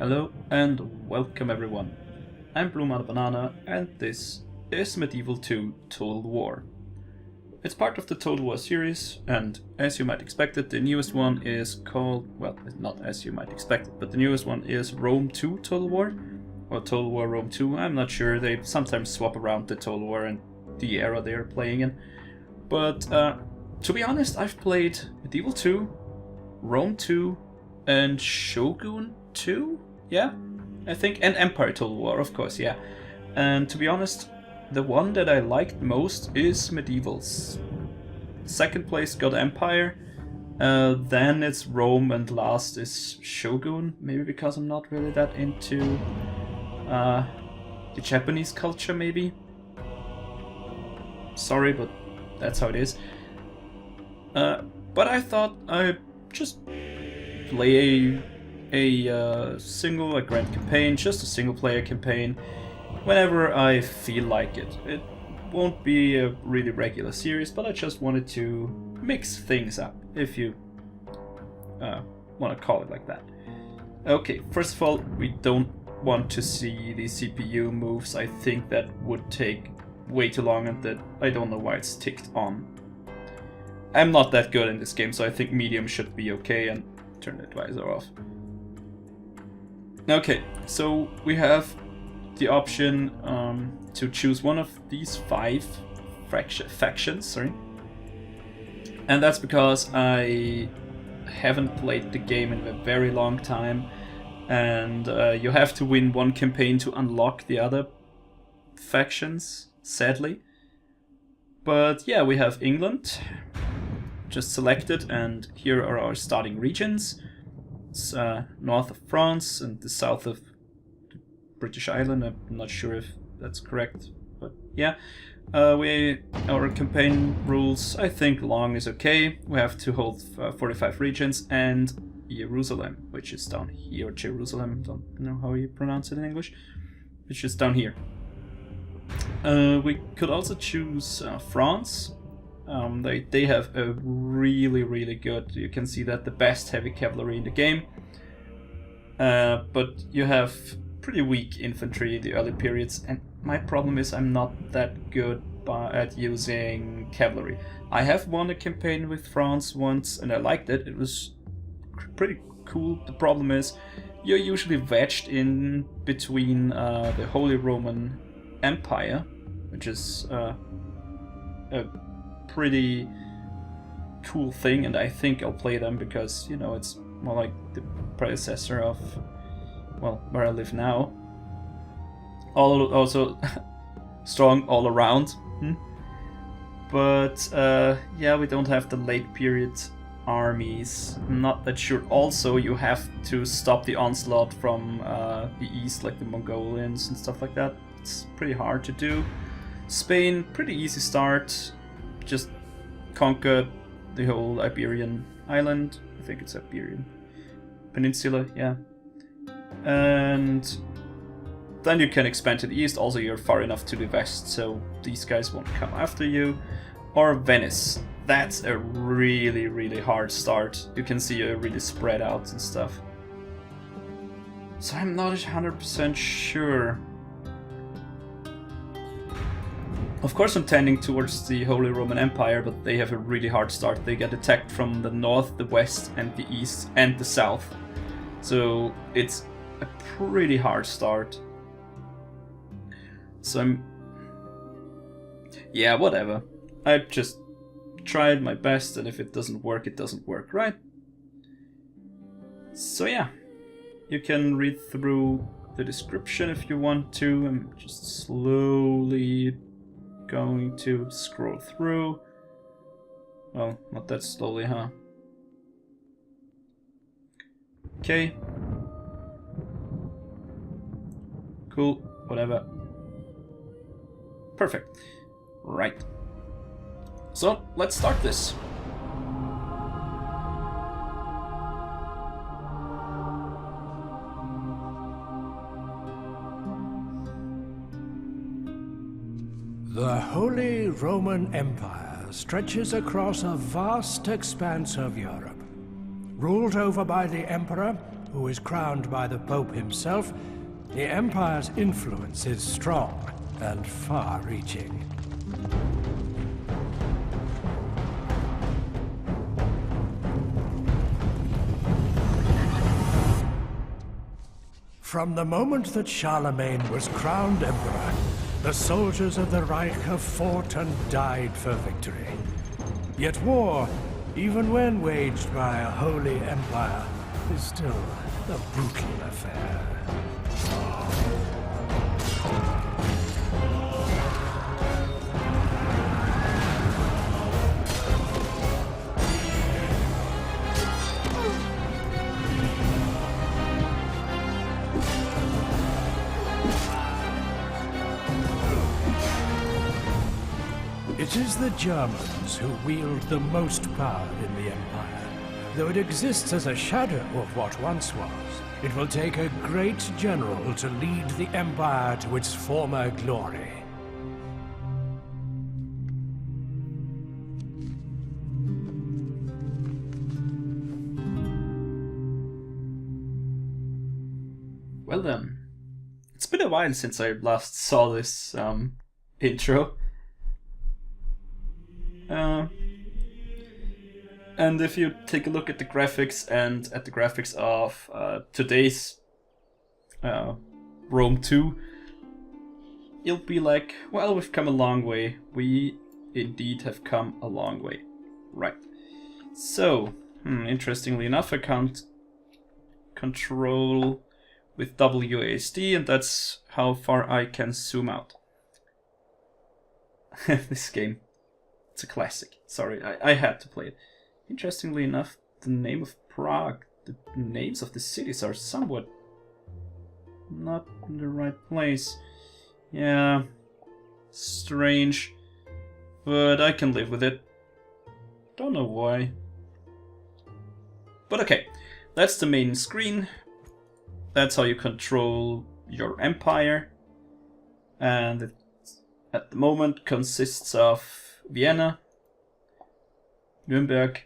Hello and welcome everyone. I'm Blue Banana and this is Medieval 2 Total War. It's part of the Total War series, and as you might expect it, the newest one is called, well, not as you might expect it, but the newest one is Rome 2 Total War, or Total War Rome 2, I'm not sure, they sometimes swap around the Total War and the era they're playing in. But to be honest, I've played Medieval 2, Rome 2, and Shogun 2? Yeah, I think, and Empire Total War, of course, yeah. And to be honest, the one that I liked most is Medievals. Second place got Empire, then it's Rome, and last is Shogun. Maybe because I'm not really that into the Japanese culture, maybe. Sorry, but that's how it is. But I thought I'd just play a single, a grand campaign, just a single player campaign, whenever I feel like it. It won't be a really regular series, but I just wanted to mix things up, if you want to call it like that. Okay, first of all, we don't want to see the CPU moves. I think that would take way too long, and that I don't know why it's ticked on. I'm not that good in this game, so I think medium should be okay, and turn the advisor off. Okay, so we have the option to choose one of these 5 factions, and that's because I haven't played the game in a very long time, and you have to win one campaign to unlock the other factions, sadly. But yeah, we have England just selected, and here are our starting regions. It's north of France and the south of the British Island. I'm not sure if that's correct, but yeah. Our campaign rules, I think long is okay. We have to hold 45 regions and Jerusalem, which is down here. Jerusalem, don't know how you pronounce it in English, which is down here. We could also choose France. They have a really good, you can see that, the best heavy cavalry in the game, but you have pretty weak infantry in the early periods, and my problem is I'm not that good at using cavalry. I have won a campaign with France once and I liked it, it was pretty cool. The problem is you're usually wedged in between the Holy Roman Empire, which is a pretty cool thing, and I think I'll play them because, you know, it's more like the predecessor of, well, where I live now. Also strong all around. But yeah, we don't have the late period armies. I'm not that sure. Also, you have to stop the onslaught from the east, like the Mongolians and stuff like that. It's pretty hard to do. Spain, pretty easy start. Just conquer the whole Iberian island. I think it's Iberian Peninsula, yeah. And then you can expand to the east. Also, you're far enough to the west, so these guys won't come after you. Or Venice. That's a really hard start. You can see you're really spread out and stuff. So I'm not 100% sure. Of course I'm tending towards the Holy Roman Empire, but they have a really hard start. They get attacked from the north, the west, and the east, and the south. So it's a pretty hard start. So yeah, whatever. I just tried my best, and if it doesn't work, it doesn't work, right? So yeah, you can read through the description if you want to. I'm just slowly going to scroll through. Well, not that slowly, huh? Okay. Cool, whatever. Perfect. Right. So, let's start this. The Holy Roman Empire stretches across a vast expanse of Europe. Ruled over by the Emperor, who is crowned by the Pope himself, the Empire's influence is strong and far-reaching. From the moment that Charlemagne was crowned emperor, the soldiers of the Reich have fought and died for victory. Yet war, even when waged by a holy empire, is still a brutal affair. It is the Germans who wield the most power in the Empire. Though it exists as a shadow of what once was, it will take a great general to lead the Empire to its former glory. Well then, it's been a while since I last saw this intro. And if you take a look at the graphics and at the graphics of today's Rome 2, you'll be like, well, we've come a long way. We indeed have come a long way. Right. So, interestingly enough, I can't control with WASD, and that's how far I can zoom out. This game. It's a classic. Sorry, I had to play it. Interestingly enough, the name of Prague, the names of the cities are somewhat not in the right place. Yeah, strange, but I can live with it. Don't know why. But okay, that's the main screen. That's how you control your empire. And it, at the moment, consists of Vienna, Nuremberg,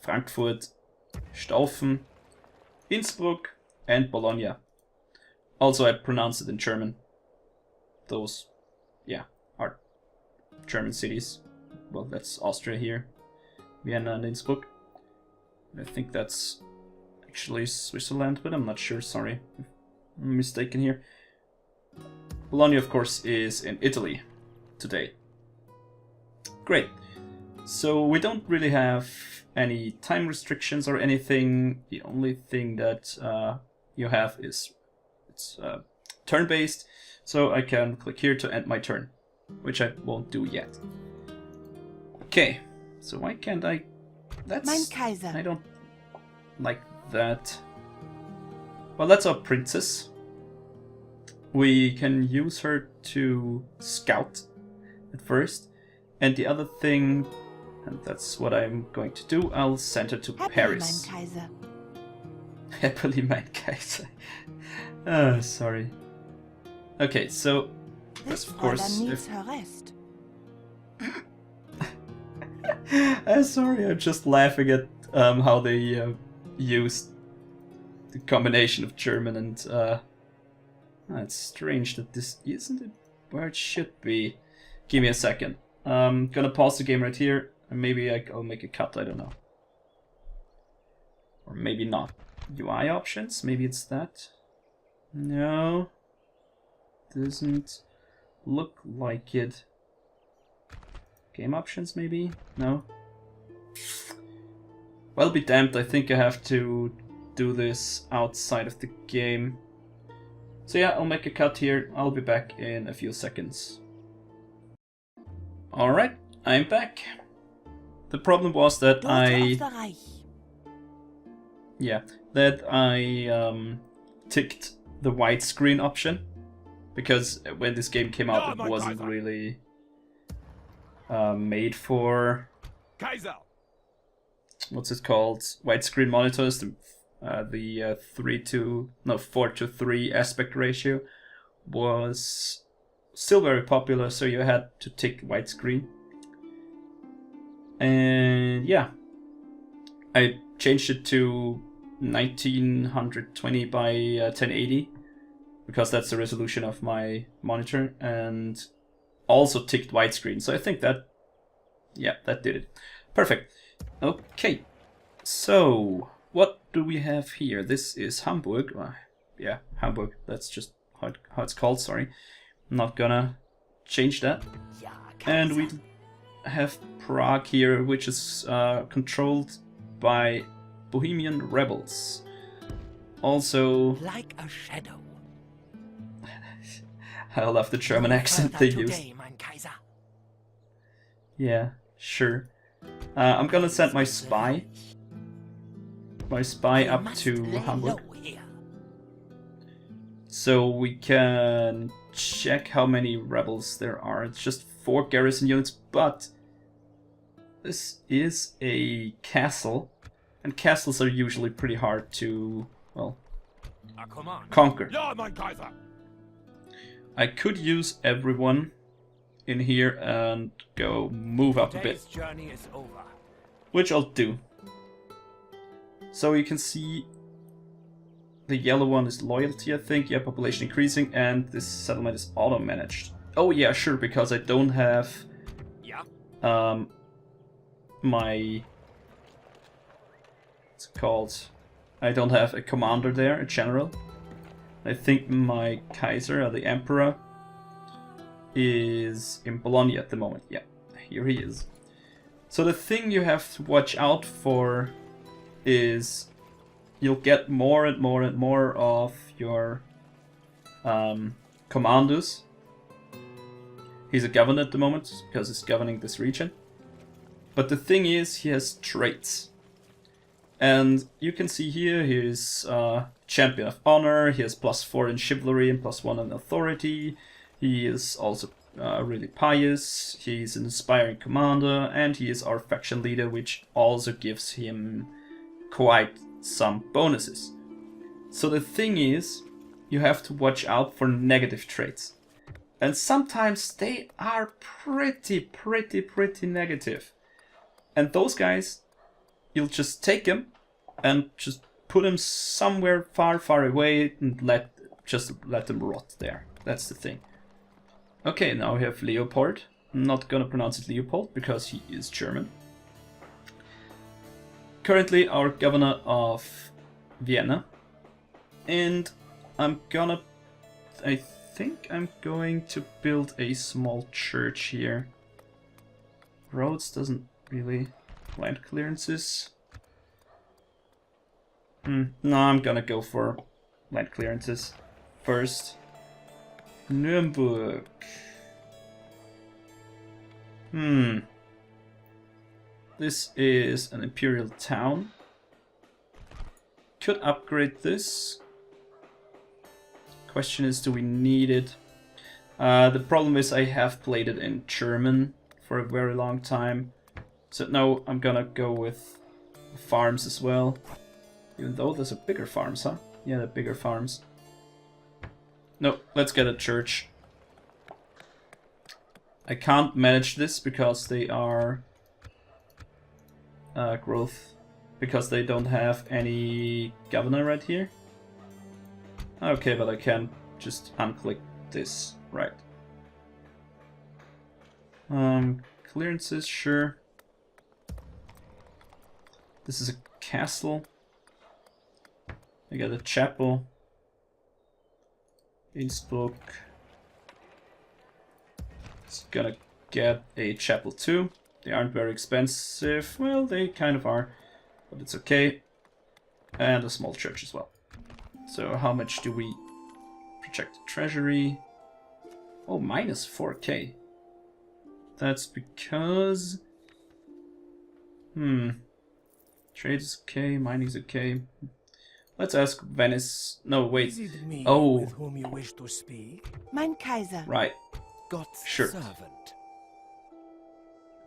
Frankfurt, Staufen, Innsbruck, and Bologna. Also, I pronounce it in German. Those, yeah, are German cities. Well, that's Austria here. Vienna and Innsbruck. I think that's actually Switzerland, but I'm not sure, sorry if I'm mistaken here. Bologna, of course, is in Italy today. Great. So we don't really have any time restrictions or anything. The only thing that you have is it's turn-based, so I can click here to end my turn, which I won't do yet. Okay, so why can't I... That's... Mein Kaiser. I don't like that. Well, that's our princess. We can use her to scout at first. And the other thing, and that's what I'm going to do, I'll send her to Paris. Mein Kaiser. Happily, mein Kaiser. Sorry. Okay, so This of course, Fräulein if... needs her rest. Sorry, I'm just laughing at how they used the combination of German and... it's strange that this isn't it where it should be. Give me a second. Gonna pause the game right here, and maybe I'll make a cut, I don't know. Or maybe not. UI options? Maybe it's that? No. Doesn't look like it. Game options, maybe? No? Well, be damned, I think I have to do this outside of the game. So yeah, I'll make a cut here. I'll be back in a few seconds. Alright, I'm back. The problem was that I ticked the widescreen option, because when this game came out, it wasn't really made for Kaiser. What's it called? Widescreen monitors. The 4:3 aspect ratio was still very popular, so you had to tick widescreen. And yeah, I changed it to 1920 by 1080 because that's the resolution of my monitor, and also ticked widescreen. So I think that, yeah, that did it. Perfect. Okay, so what do we have here? This is Hamburg. Yeah, Hamburg. That's just how it's called. Sorry, I'm not gonna change that. And we have Prague here, which is controlled by Bohemian rebels. Also, like a shadow. I love the German accent they use. Kaiser. Yeah, sure. I'm gonna send my spy up to Hamburg, so we can check how many rebels there are. It's just 4 garrison units, but this is a castle, and castles are usually pretty hard to, well, conquer. I could use everyone in here and go move up a bit, which I'll do. So you can see the yellow one is loyalty, I think. Yeah, population increasing, and this settlement is auto-managed. Oh yeah, sure, because I don't have my, what's it called? I don't have a commander there, a general. I think my Kaiser, or the Emperor, is in Bologna at the moment. Yeah, here he is. So the thing you have to watch out for is you'll get more and more and more of your commandos. He's a governor at the moment because he's governing this region. But the thing is, he has traits. And you can see here, he's Champion of Honor, he has +4 in Chivalry and +1 in Authority. He is also really pious, he's an inspiring commander, and he is our faction leader, which also gives him quite some bonuses. So the thing is, you have to watch out for negative traits. And sometimes they are pretty negative. And those guys, you'll just take them and just put them somewhere far away and let them rot there. That's the thing. Okay, now we have Leopold. I'm not gonna pronounce it Leopold because he is German. Currently our governor of Vienna. And I think I'm going to build a small church here. Roads doesn't really, land clearances. No, I'm gonna go for land clearances first. Nuremberg. This is an imperial town. Could upgrade this. Question is, do we need it? The problem is I have played it in German for a very long time. So no, I'm gonna go with farms as well. Even though there's a bigger farms, huh? Yeah, the bigger farms. No, let's get a church. I can't manage this because they are growth, because they don't have any governor right here. Okay, but I can just unclick this, right. Clearances, sure. This is a castle. I got a chapel. Innsbruck. It's gonna get a chapel too. They aren't very expensive. Well, they kind of are, but it's okay. And a small church as well. So how much do we project the treasury? Oh, minus 4k. That's because... Trade is okay, mining is okay. Let's ask Venice. No, wait. Is it me Oh, with whom you wish to speak? Mein Kaiser. right. God's Sure. servant.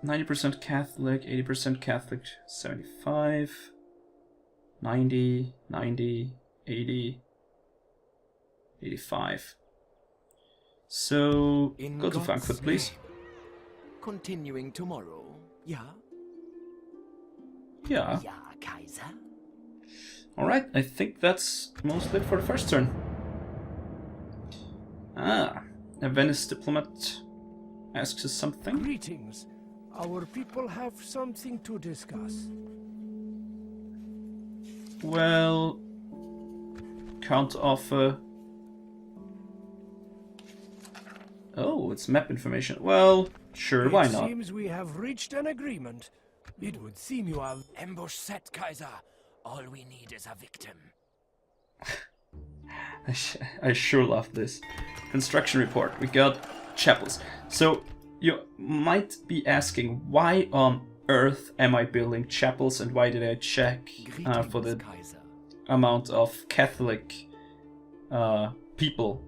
90% Catholic, 80% Catholic, 75, 90, 90, 80, 85. So, In go to God's Frankfurt, please. name. Continuing tomorrow, yeah? Yeah. Ja, Kaiser. Alright, I think that's mostly it for the first turn. Ah, a Venice diplomat asks us something. Greetings. Our people have something to discuss. Well, counter offer. Oh, it's map information. Well, sure, why not? It seems we have reached an agreement. It would seem you have... Ambush set, Kaiser. All we need is a victim. I sure love this. Construction report. We got chapels. So, you might be asking, why on earth am I building chapels and why did I check for the Kaiser. amount of Catholic people?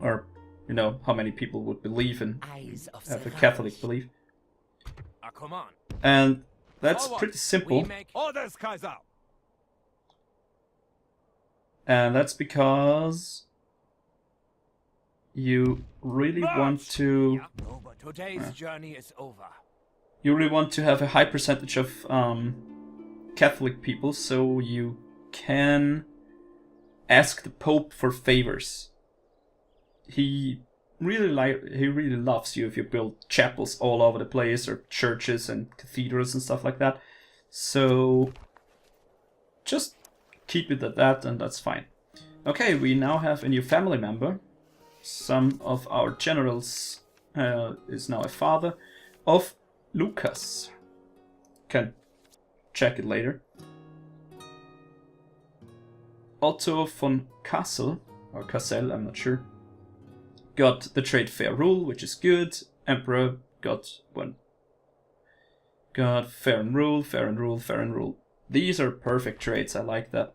Or, you know, how many people would believe in Eyes of have a the Catholic Reich. belief. Come on. And that's Forward. pretty simple. We make orders, Kaiser. And that's because you really want to No, but today's journey is over. have a high percentage of Catholic people, so you can ask the Pope for favors. He really loves you if you build chapels all over the place, or churches and cathedrals and stuff like that. So just keep it at that, and that's fine. Okay, we now have a new family member. Some of our generals is now a father of Lucas. Can check it later. Otto von Kassel, or Kassel, I'm not sure, got the trade fair rule, which is good. Emperor got one. Got fair and rule, fair and rule, fair and rule. These are perfect trades, I like that.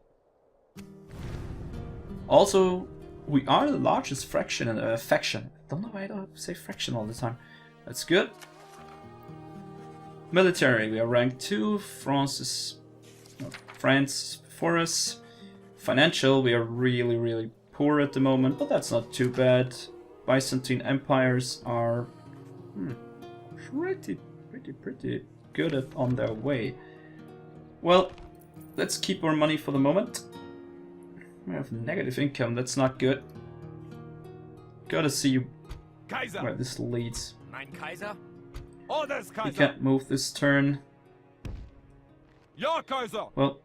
Also, we are the largest faction in faction. I don't know why I don't say fraction all the time. That's good. Military, we are rank 2. France before us. Financial, we are really poor at the moment, but that's not too bad. Byzantine empires are pretty good on their way. Well, let's keep our money for the moment. We have negative income, that's not good. Gotta see Kaiser. where this leads. Mein Kaiser. Orders, We Kaiser. can't move this turn. Ja, Kaiser. Well,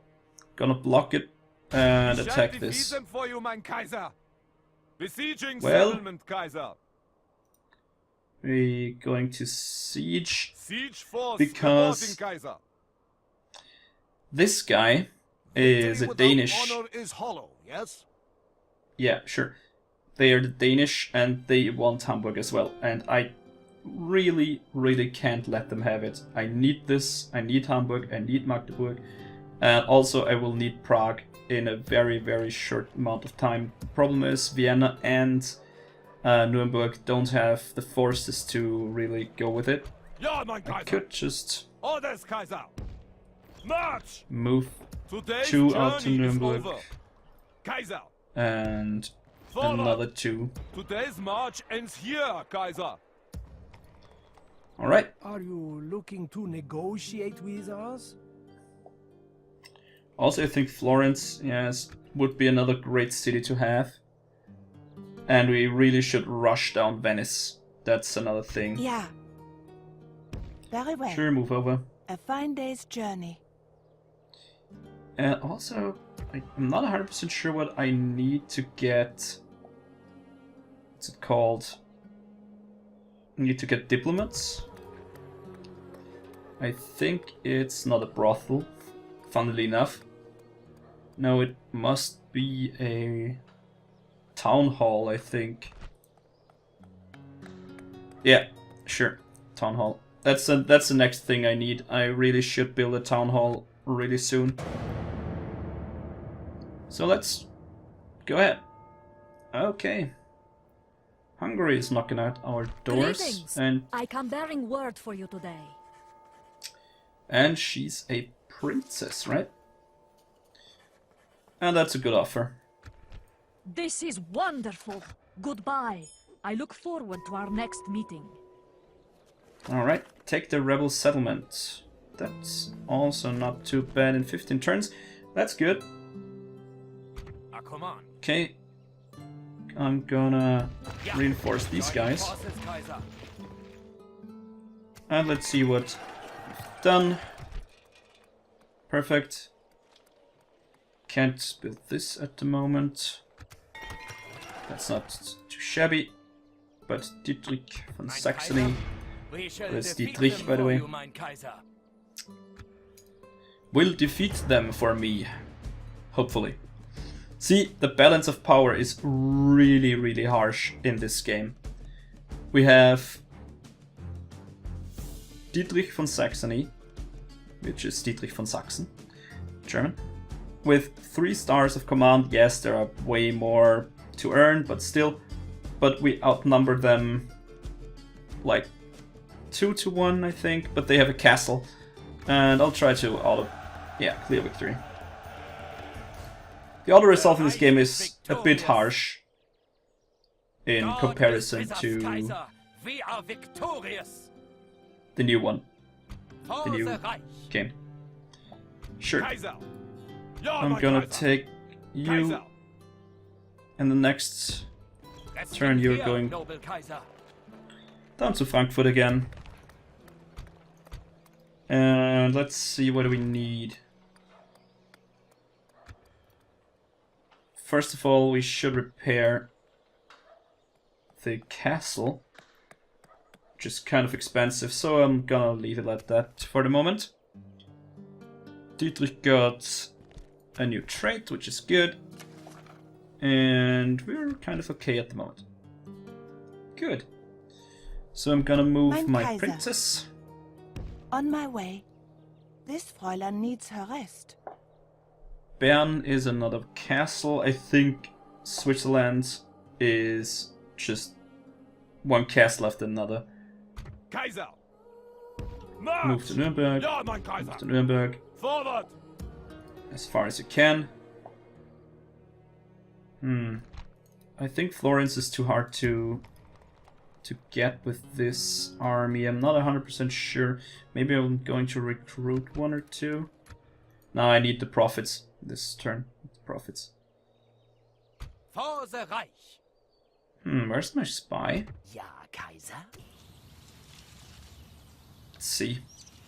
gonna block it and Shall attack defeat this. them for you, mein Kaiser. Besieging Well- settlement, Kaiser. We're going to siege. Siege force Because- reporting, Kaiser. This guy is a Danish. Honor is hollow, yes? Yeah, sure. They are the Danish and they want Hamburg as well. And I really can't let them have it. I need this. I need Hamburg. I need Magdeburg. And also I will need Prague in a very short amount of time. The problem is Vienna and Nuremberg don't have the forces to really go with it. Ja, mein I Kaiser. could just Orders, Kaiser. March. move Today's 2 out to journey is Nuremberg over. Kaiser. and Forward. another 2. Today's march ends here, Kaiser. Alright. Are you looking to negotiate with us? Also, I think Florence, yes, would be another great city to have. And we really should rush down Venice. That's another thing. Yeah. Very well. Sure, move over. A fine day's journey. And also, I'm not 100% sure what I need to get. What's it called? I need to get diplomats. I think it's not a brothel, funnily enough. No, it must be a town hall, I think. Yeah, sure, town hall. That's the next thing I need. I really should build a town hall really soon. So let's go ahead. Okay. Hungary is knocking out our doors, Greetings. and I come bearing word for you today. she's a princess, right? And that's a good offer. This is wonderful. Goodbye. I look forward to our next meeting. Alright, take the rebel settlement. That's also not too bad in 15 turns. That's good. Come on. Okay. I'm gonna reinforce these guys. Forces, Kaiser. And let's see what we've done. Perfect. Can't build this at the moment. That's not too shabby. But Dietrich von Mein Saxony. Kaiser, we shall Where's defeat Dietrich, them by the for way? you, mein Kaiser. Will defeat them for me. Hopefully. See, the balance of power is really, really harsh in this game. We have Dietrich von Saxony, which is Dietrich von Sachsen, German, with 3 stars of command. Yes, there are way more to earn, but still. But we outnumber them like 2 to 1, I think. But they have a castle, and I'll try to clear victory. The auto result in this game is a bit harsh in God comparison is with us, to Kaiser. We are victorious. the new one, For the new the Reich. game. Sure, Kaiser! Ja, I'm mein gonna Kaiser. take you, Kaiser! and the next Es turn sind you're wir, going noble Kaiser. down to Frankfurt again. And let's see, what do we need? First of all, we should repair the castle, which is kind of expensive, so I'm gonna leave it like that for the moment. Dietrich got a new trait, which is good. And we're kind of okay at the moment. Good. So I'm gonna move Mein my Kaiser. princess. On my way. This Fräulein needs her rest. Bern is another castle. I think Switzerland is just one castle after another. Kaiser! Move to Nuremberg. Ja, mein Kaiser! Move to Nuremberg. Forward! As far as you can. I think Florence is too hard to get with this army. I'm not 100% sure. Maybe I'm going to recruit 1 or 2. No, I need the profits this turn. Profits. For the Reich. Where's my spy? Ja, Kaiser. Let's see.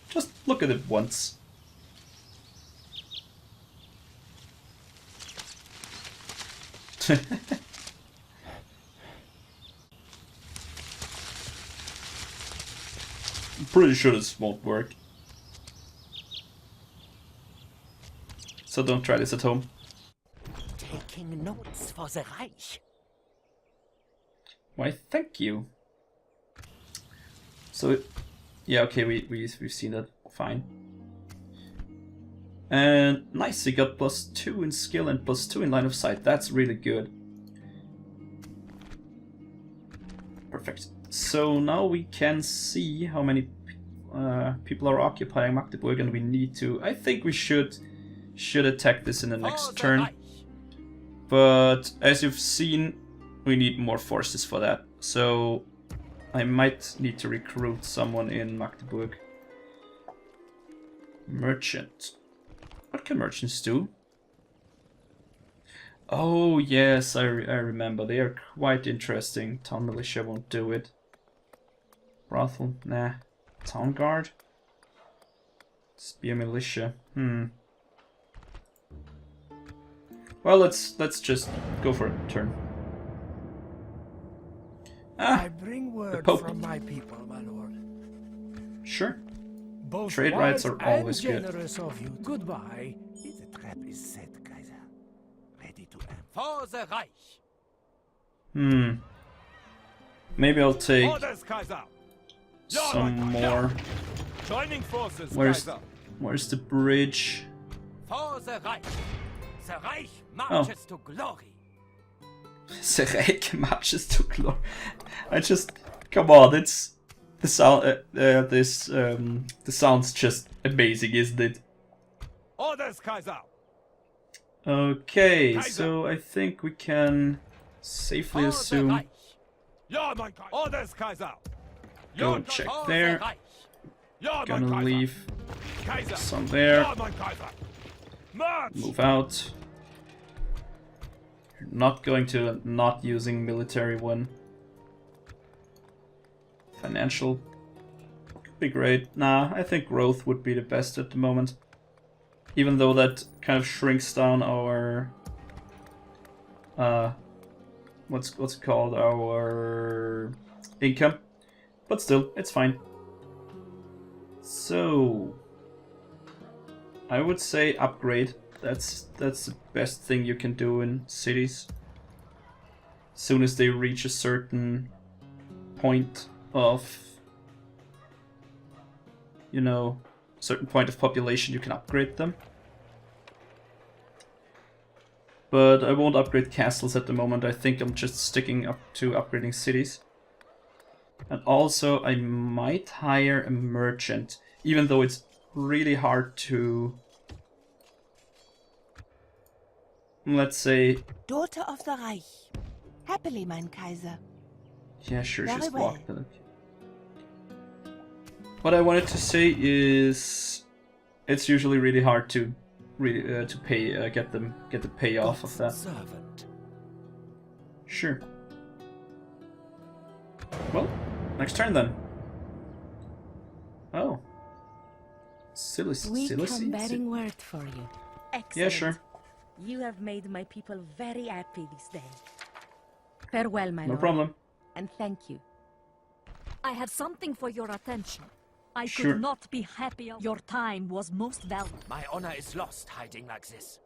Just look at it once. I'm pretty sure this won't work. So don't try this at home. Taking notes for the Reich. Why, thank you. So, yeah, okay, we've seen that. Fine. And nice, he got +2 in skill and +2 in line of sight. That's really good. Perfect. So now we can see how many people are occupying Magdeburg, and we need to. I think we should attack this in the next turn. But as you've seen, we need more forces for that. So I might need to recruit someone in Magdeburg. Merchant. What can merchants do? Oh yes, I remember. They are quite interesting. Town militia won't do it. Brothel, nah. Town guard. Spear militia. Well, let's just go for a turn. I bring word Pope. from my people, my lord. Sure. Both Trade rights wise are always and good. generous of you. Goodbye. The trap is set, Kaiser. Ready to aim. For the Reich. Maybe I'll take Orders, Kaiser! some more. Joining forces, Where's Kaiser! where's the bridge? For the Reich. The Reich marches to glory. The Reich marches to glory. I just come on, it's the sound. The sound's just amazing, isn't it? Orders, Kaiser! Okay, Kaiser. so I think we can safely For the assume. Reich. Ja, mein Kaiser! Orders, Kaiser! Go Ja, and check For there. the Reich. Ja, mein Gonna Kaiser! leave Kaiser! some there. Ja, mein Kaiser! March! Move out. Not going to not using military one. Financial could be great. Nah, I think growth would be the best at the moment. Even though that kind of shrinks down our what's it called? Our income. But still, it's fine. So I would say upgrade. That's the best thing you can do in cities. As soon as they reach a certain point of, you know, certain point of population, you can upgrade them. But I won't upgrade castles at the moment. I think I'm just sticking up to upgrading cities. And also I might hire a merchant, even though it's really hard to, let's say... Daughter of the Reich. Happily, mein Kaiser. Yeah, sure, Very just well. walk the... What I wanted to say is, it's usually really hard to pay, get the payoff of that. Servant. Sure. Well, next turn then. Oh. We come bearing word for you. Excellent. Yeah, sure. You have made my people very happy this day. Farewell, my No lord. problem. And thank you. I have something for your attention. I Sure. could not be happier. Your time was most valuable. My honor is lost hiding like this.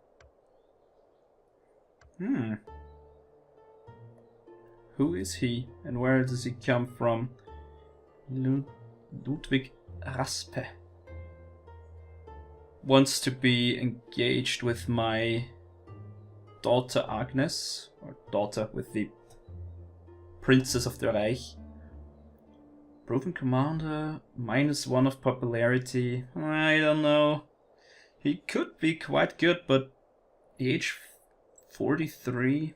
Hmm. Who is he and where does he come from? Ludwig Raspe wants to be engaged with my daughter Agnes, or daughter with the Princess of the Reich. Proven commander, -1 of popularity. I don't know. He could be quite good, but age 43?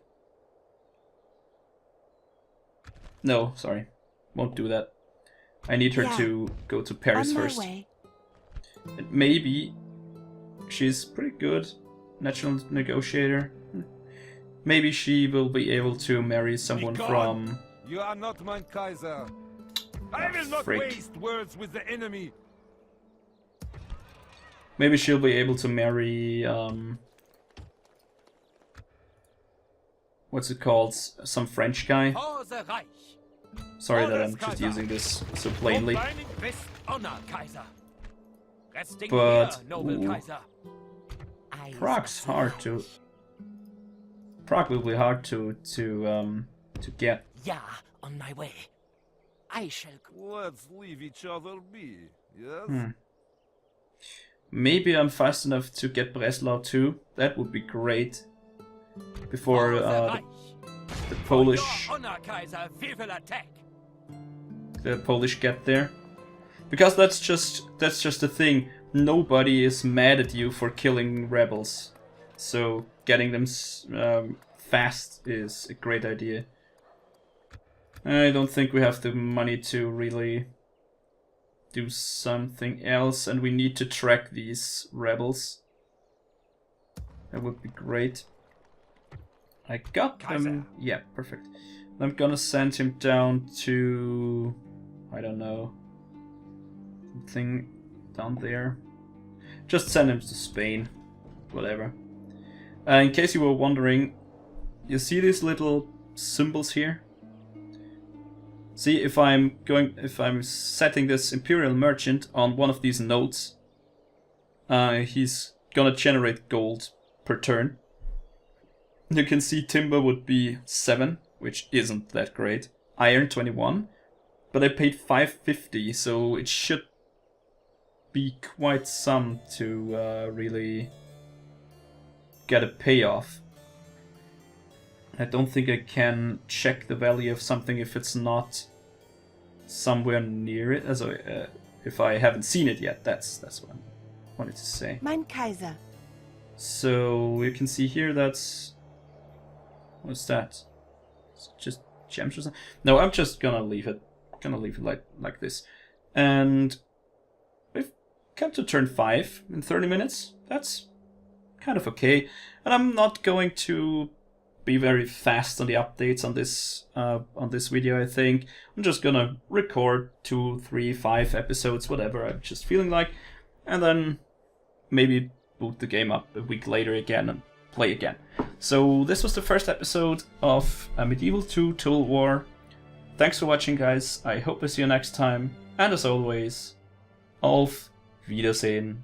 No, sorry. Won't do that. I need her Yeah. to go to Paris On my first. way. And maybe she's pretty good. National negotiator. Maybe she will be able to marry someone gone. from... You are not mein Kaiser. I will not Freak. waste words with the enemy. Maybe she'll be able to marry, what's it called? Some French guy. For the Reich. Sorry that Orders, I'm just Kaiser. using this so plainly. Proclaiming best honor, Kaiser. Resting But- here, noble ooh. Kaiser. Prague's hard to... Prague will be hard to get. Yeah, on my way. I shall Let's leave each other be, yes? Maybe I'm fast enough to get Breslau too. That would be great. Before For the the Reich. Polish... Your honor, Kaiser, we will attack. the Polish get there. Because that's just the thing. Nobody is mad at you for killing rebels. So getting them fast is a great idea. I don't think we have the money to really do something else, and we need to track these rebels. That would be great. I got Kaiser. them. Yeah, perfect. I'm gonna send him down to... I don't know. Something down there. Just send him to Spain. Whatever. In case you were wondering, you see these little symbols here? See, if I'm setting this Imperial Merchant on one of these nodes, he's gonna generate gold per turn. You can see timber would be 7, which isn't that great. Iron 21, but I paid 550, so it should be quite some to really get a payoff. I don't think I can check the value of something if it's not somewhere near it, as if I haven't seen it yet. That's what I wanted to say. Mein Kaiser. So you can see here that's... What's that? It's just gems or something? No, I'm just gonna leave it. Like this. And we've come to turn 5 in 30 minutes. That's kind of okay. And I'm not going to be very fast on the updates on this video. I think I'm just gonna record 2, 3, 5 episodes, whatever I'm just feeling like, and then maybe boot the game up a week later again and play again. So this was the first episode of Medieval 2 Total War. Thanks for watching, guys. I hope I see you next time. And as always, auf Wiedersehen.